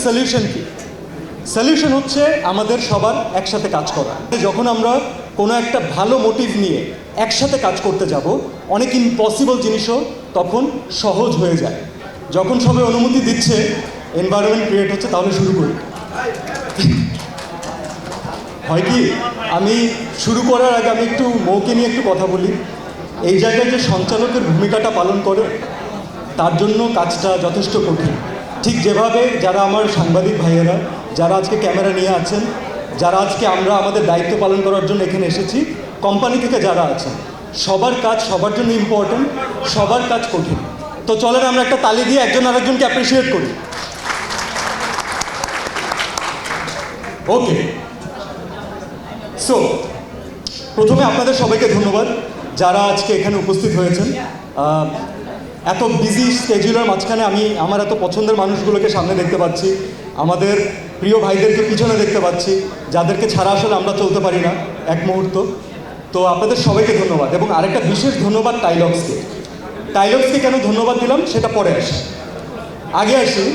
Solution কি? Solution হচ্ছে আমাদের সবার একসাথে কাজ করা। যখন আমরা কোনো একটা ভালো মোটিভ নিয়ে একসাথে কাজ করতে যাব, অনেক ইম্পসিবল জিনিসও তখন সহজ হয়ে যায়। যখন সবাই অনুমতি দিচ্ছে, এনভায়রনমেন্ট ক্রিয়েট হচ্ছে, তাহলে শুরু করি। হয় কি, আমি শুরু করার আগে আমি একটু মৌকে নিয়ে একটু কথা বলি। এই জায়গায় যে সঞ্চালকের ভূমিকাটা পালন করে, তার জন্য কাজটা যথেষ্ট কঠিন। ঠিক যেভাবে যারা আমার সাংবাদিক ভাইয়েরা, যারা আজকে ক্যামেরা নিয়ে আছেন, যারা আজকে আমরা আমাদের দায়িত্ব পালন করার জন্য এখানে এসেছি, কোম্পানি থেকে যারা আছেন, সবার কাজ সবার জন্য ইম্পর্ট্যান্ট, সবার কাজ কঠিন। তো চলেন আমরা একটা তালি দিয়ে একজন আরেকজনকে অ্যাপ্রিসিয়েট করি। ওকে, সো প্রথমে আপনাদের সবাইকে ধন্যবাদ যারা আজকে এখানে উপস্থিত হয়েছেন। এত বিজি স্কেডিউলের মাঝখানে আমি আমার এত পছন্দের মানুষগুলোকে সামনে দেখতে পাচ্ছি, আমাদের প্রিয় ভাইদেরকে পিছনে দেখতে পাচ্ছি, যাদেরকে ছাড়া আসলে আমরা চলতে পারি না এক মুহূর্ত। তো আপনাদের সবাইকে ধন্যবাদ, এবং আরেকটা বিশেষ ধন্যবাদ টাইলক্সকে। টাইলক্সকে কেন ধন্যবাদ দিলাম সেটা পরে আসি। আগে আসি,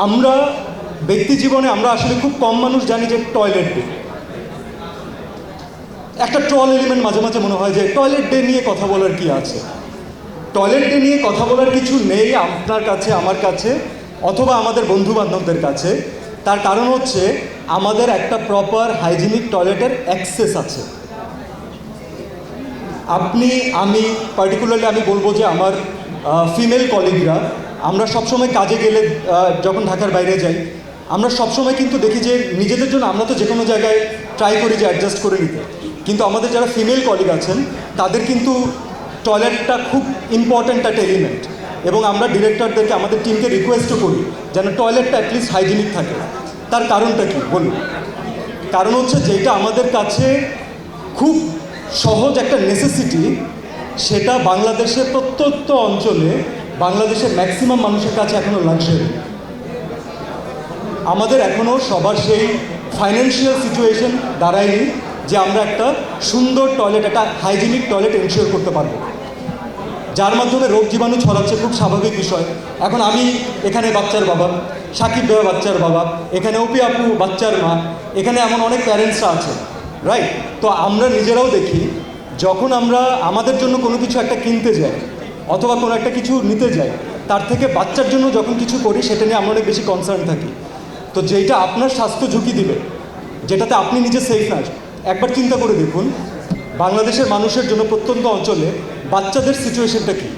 আমরা ব্যক্তি জীবনে আমরা আসলে খুব কম মানুষ জানি যে টয়লেট ডে একটা ট্রল এলিমেন্ট মাঝে মাঝে মনে হয় যে টয়লেট ডে নিয়ে কথা বলার কি আছে। টয়লেট ডে নিয়ে কথা বলার কিছু নেই আপনার কাছে, আমার কাছে, অথবা আমাদের বন্ধু বান্ধবদের কাছে। তার কারণ হচ্ছে আমাদের একটা প্রপার হাইজিনিক টয়লেটের অ্যাক্সেস আছে। আপনি, আমি পার্টিকুলারলি আমি বলবো যে আমার ফিমেল কলিগরা, আমরা সবসময় কাজে গেলে, যখন ঢাকার বাইরে যাই, আমরা সবসময় কিন্তু দেখি যে নিজেদের জন্য আমরা তো যে কোনো জায়গায় ট্রাই করি যে অ্যাডজাস্ট করে নিতে, কিন্তু আমাদের যারা ফিমেল কলিগ আছেন তাদের কিন্তু টয়লেটটা খুব ইম্পর্ট্যান্ট একটা এলিমেন্ট। এবং আমরা ডিরেক্টরদেরকে, আমাদের টিমকে রিকোয়েস্টও করি যেন টয়লেটটা অ্যাটলিস্ট হাইজিনিক থাকে। তার কারণটা কি বলুন? কারণ হচ্ছে যেটা আমাদের কাছে খুব সহজ একটা নেসেসিটি, সেটা বাংলাদেশের প্রত্যন্ত অঞ্চলে, বাংলাদেশের ম্যাক্সিমাম মানুষের কাছে এখনও লাক্সারি। আমাদের এখনও সবার সেই ফাইন্যান্সিয়াল সিচুয়েশন দাঁড়ায়নি যে আমরা একটা সুন্দর টয়লেট, একটা হাইজিনিক টয়লেট এনশিওর করতে পারবো, যার মাধ্যমে রোগ জীবাণু ছড়াচ্ছে, খুব স্বাভাবিক বিষয়। এখন আমি এখানে বাচ্চার বাবা, সাকিব ভাই বাচ্চার বাবা, এখানে অপি আপু বাচ্চার মা, এখানে এমন অনেক প্যারেন্টসরা আছে, রাইট? তো আমরা নিজেরাও দেখি, যখন আমরা আমাদের জন্য কোনো কিছু একটা কিনতে যাই অথবা কোনো একটা কিছু নিতে যাই, তার থেকে বাচ্চার জন্য যখন কিছু করি সেটা নিয়ে আমরা অনেক বেশি কনসার্ন থাকি। তো যেটা আপনার স্বাস্থ্য ঝুঁকি দিবে, যেটাতে আপনি নিজে সেফ না, একবার চিন্তা করে দেখুন বাংলাদেশের মানুষের জন্য প্রত্যন্ত অঞ্চলে বাচ্চাদের সিচুয়েশনটা কী,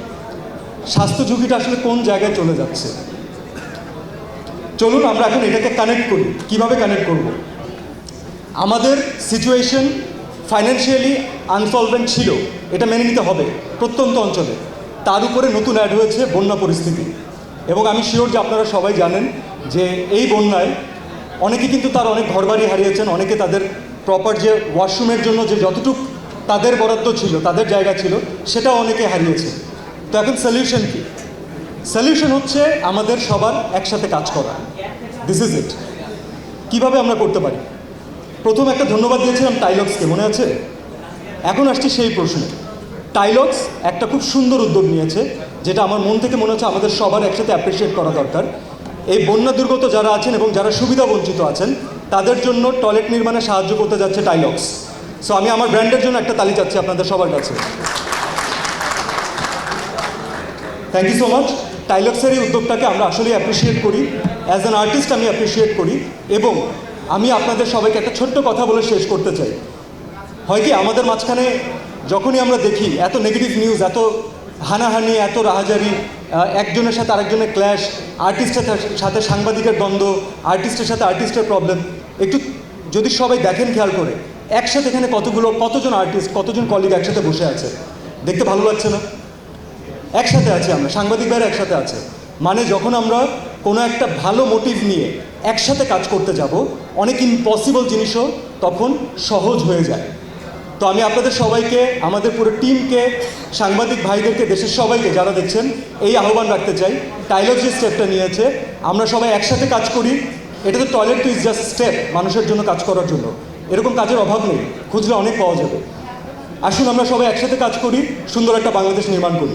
স্বাস্থ্য ঝুঁকিটা আসলে কোন জায়গায় চলে যাচ্ছে। চলুন আমরা এখন এটাকে কানেক্ট করি। কিভাবে কানেক্ট করব? আমাদের সিচুয়েশন ফাইন্যান্সিয়ালি আনসলভেন্ট ছিল, এটা মেনে নিতে হবে প্রত্যন্ত অঞ্চলে। তার উপরে নতুন অ্যাড হয়েছে বন্যা পরিস্থিতি, এবং আমি শিওর যে আপনারা সবাই জানেন যে এই বন্যায় অনেকে কিন্তু তার অনেক ঘরবাড়ি হারিয়েছেন, অনেকে তাদের প্রপার যে ওয়াশরুমের জন্য যে যতটুকু তাদের বরাদ্দ ছিল, তাদের জায়গা ছিল, সেটাও অনেকে হারিয়েছে। তো এখন সলিউশন কি? সলিউশন হচ্ছে আমাদের সবার একসাথে কাজ করা। This is it. কীভাবে আমরা করতে পারি? প্রথম একটা ধন্যবাদ দিয়েছিলাম টাইলক্সকে, মনে আছে? এখন আসছি সেই প্রশ্নে। টাইলক্স একটা খুব সুন্দর উদ্যোগ নিয়েছে, যেটা আমার মন থেকে মনে হচ্ছে আমাদের সবার একসাথে অ্যাপ্রিসিয়েট করা দরকার। এই বন্যা দুর্গত যারা আছেন এবং যারা সুবিধা বঞ্চিত আছেন, তাদের জন্য টয়লেট নির্মাণে সাহায্য করতে যাচ্ছে টাইলক্স। সো আমি আমার ব্র্যান্ডের জন্য একটা তালি চাচ্ছি আপনাদের সবার কাছে। Thank you so much. টাইলক্সের এই উদ্যোগটাকে আমরা আসলে অ্যাপ্রিসিয়েট করি, অ্যাজ অ্যান আর্টিস্ট আমি অ্যাপ্রিসিয়েট করি। এবং আমি আপনাদের সবাইকে একটা ছোট্ট কথা বলে শেষ করতে চাই। হয় কি, আমাদের মাঝখানে যখনই আমরা দেখি এত নেগেটিভ নিউজ, এত হানাহানি, এত রাহাজারি, একজনের সাথে আরেকজনের ক্ল্যাশ, আর্টিস্টের সাথে সাংবাদিকের দ্বন্দ্ব, আর্টিস্টের সাথে আর্টিস্টের প্রবলেম, একটু যদি সবাই দেখেন খেয়াল করে, একসাথে এখানে কতজন আর্টিস্ট, কতজন কলিগ একসাথে বসে আছে, দেখতে ভালো লাগছে না? একসাথে আছি আমরা, সাংবাদিক ভাইরা একসাথে আছে, মানে যখন আমরা কোনো একটা ভালো মোটিভ নিয়ে একসাথে কাজ করতে যাব, অনেক ইম্পসিবল জিনিসও তখন সহজ হয়ে যায়। তো আমি আপনাদের সবাইকে, আমাদের পুরো টিমকে, সাংবাদিক ভাইদেরকে, দেশের সবাইকে যারা দেখছেন, এই আহ্বান রাখতে চাই, টাইলক্স যে স্টেপটা নিয়েছে, আমরা সবাই একসাথে কাজ করি। এটা তো টয়লেট তো ইজ জাস্ট স্টেপ মানুষের জন্য কাজ করার জন্য, এরকম কাজের অভাব নেই, খুঁজলে অনেক পাওয়া যাবে। আসুন আমরা সবাই একসাথে কাজ করি, সুন্দর একটা বাংলাদেশ নির্মাণ করি।